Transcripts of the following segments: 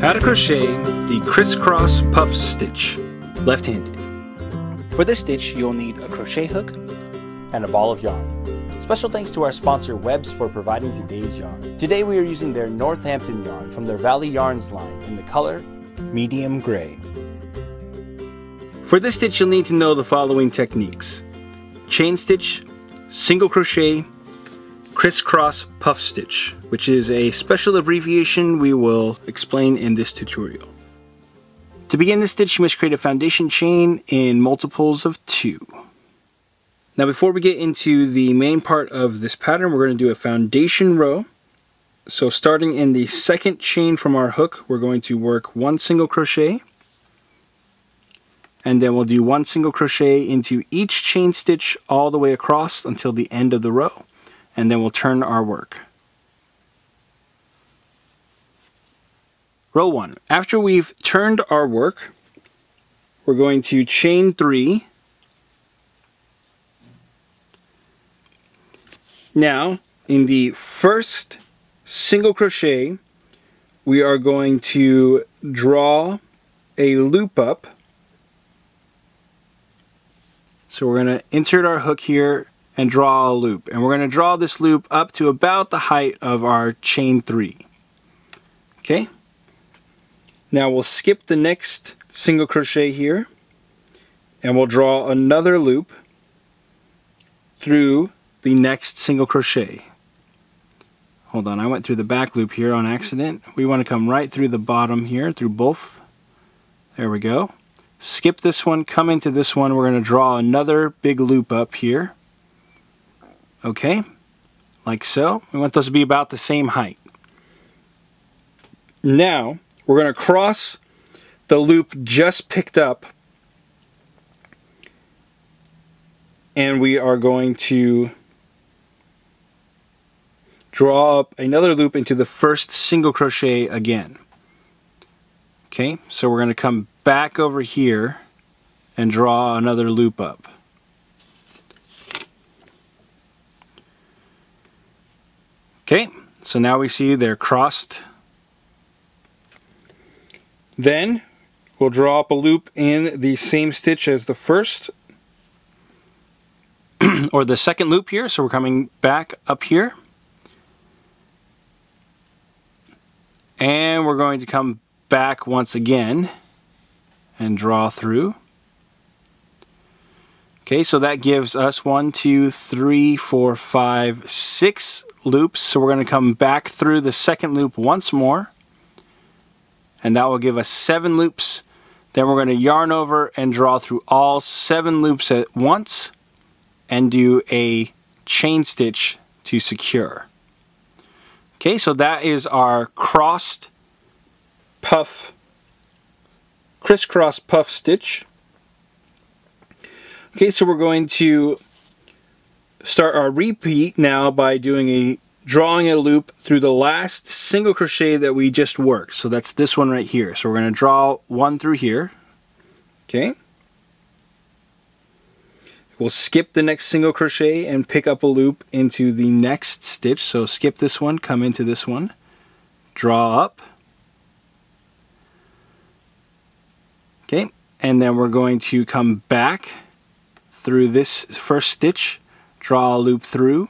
How to crochet the crisscross puff stitch, left-handed. For this stitch, you'll need a crochet hook and a ball of yarn. Special thanks to our sponsor Webs for providing today's yarn. Today we are using their Northampton yarn from their Valley Yarns line in the color medium gray. For this stitch, you'll need to know the following techniques: chain stitch, single crochet, crisscross puff stitch, which is a special abbreviation we will explain in this tutorial. To begin this stitch, you must create a foundation chain in multiples of 2. Now before we get into the main part of this pattern, we're going to do a foundation row. So starting in the second chain from our hook, we're going to work 1 single crochet, and then we'll do 1 single crochet into each chain stitch all the way across until the end of the row, and then we'll turn our work. Row 1. After we've turned our work, we're going to chain 3. Now, in the first single crochet, we are going to draw a loop up. So we're going to insert our hook here and draw a loop. And we're going to draw this loop up to about the height of our chain 3. Okay? Now we'll skip the next single crochet here, and we'll draw another loop through the next single crochet. Hold on, I went through the back loop here on accident. We want to come right through the bottom here, through both. There we go. Skip this one, come into this one. We're going to draw another big loop up here. Okay, like so. We want those to be about the same height. Now, we're going to cross the loop just picked up, and we are going to draw up another loop into the first single crochet again. Okay, so we're going to come back over here and draw another loop up. Okay, so now we see they're crossed. Then we'll draw up a loop in the same stitch as the first or the second loop here. So we're coming back up here, and we're going to come back once again and draw through. Okay, so that gives us 1, 2, 3, 4, 5, 6 loops. So we're going to come back through the second loop once more, and that will give us 7 loops. Then we're going to yarn over and draw through all 7 loops at once and do a chain stitch to secure. Okay, so that is our crossed puff, crisscross puff stitch. Okay, so we're going to start our repeat now by drawing a loop through the last single crochet that we just worked. So that's this one right here. So we're going to draw one through here. Okay. We'll skip the next single crochet and pick up a loop into the next stitch. So skip this one, come into this one, draw up. Okay, and then we're going to come back through this first stitch, draw a loop through,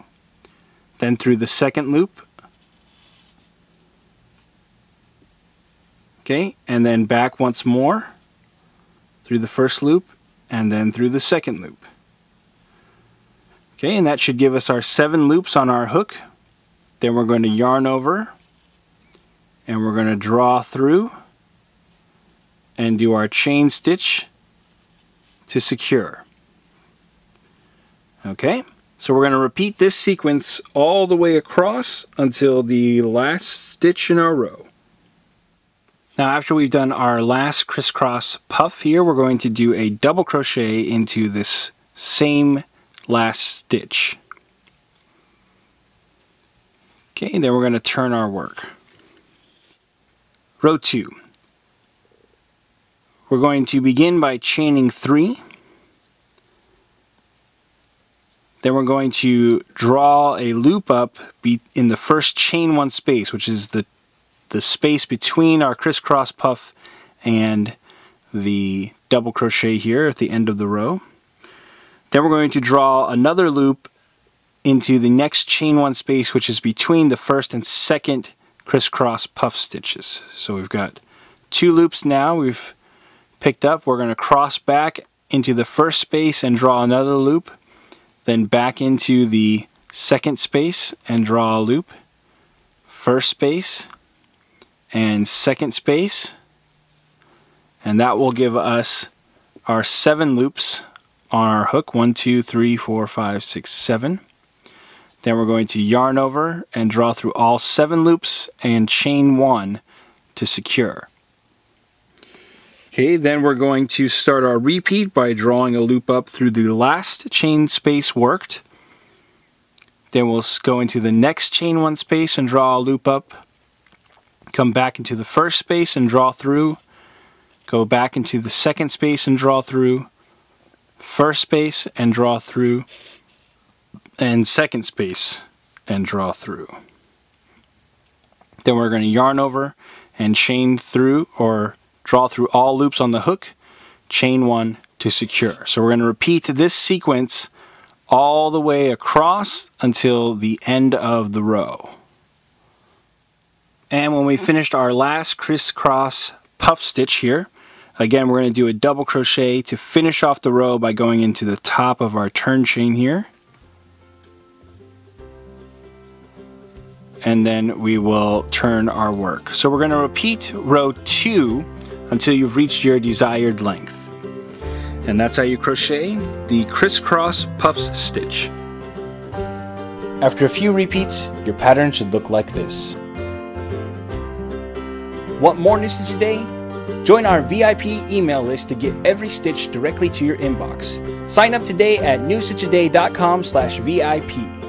then through the second loop. Okay, and then back once more through the first loop, and then through the second loop. Okay, and that should give us our 7 loops on our hook. Then we're going to yarn over, and we're going to draw through and do our chain stitch to secure. Okay, so we're going to repeat this sequence all the way across until the last stitch in our row. Now after we've done our last crisscross puff here, we're going to do a double crochet into this same last stitch. Okay, then we're going to turn our work. Row 2. We're going to begin by chaining 3. Then we're going to draw a loop up in the first chain 1 space, which is the the space between our crisscross puff and the double crochet here at the end of the row. Then we're going to draw another loop into the next chain one space, which is between the first and second crisscross puff stitches. So we've got 2 loops now we've picked up. We're going to cross back into the first space and draw another loop, then back into the second space and draw a loop, first space and second space, and that will give us our 7 loops on our hook. 1, 2, 3, 4, 5, 6, 7. Then we're going to yarn over and draw through all 7 loops and chain 1 to secure. Okay, then we're going to start our repeat by drawing a loop up through the last chain space worked. Then we'll go into the next chain 1 space and draw a loop up. Come back into the first space and draw through. Go back into the second space and draw through. First space and draw through. And second space and draw through. Then we're going to yarn over and chain through, or draw through all loops on the hook, chain 1 to secure. So we're going to repeat this sequence all the way across until the end of the row. And when we finished our last crisscross puff stitch here, again we're going to do a double crochet to finish off the row by going into the top of our turn chain here. And then we will turn our work. So we're going to repeat row 2 until you've reached your desired length. And that's how you crochet the crisscross puff stitch. After a few repeats, your pattern should look like this. Want more New Stitch a Day? Join our VIP email list to get every stitch directly to your inbox. Sign up today at newstitchaday.com/VIP.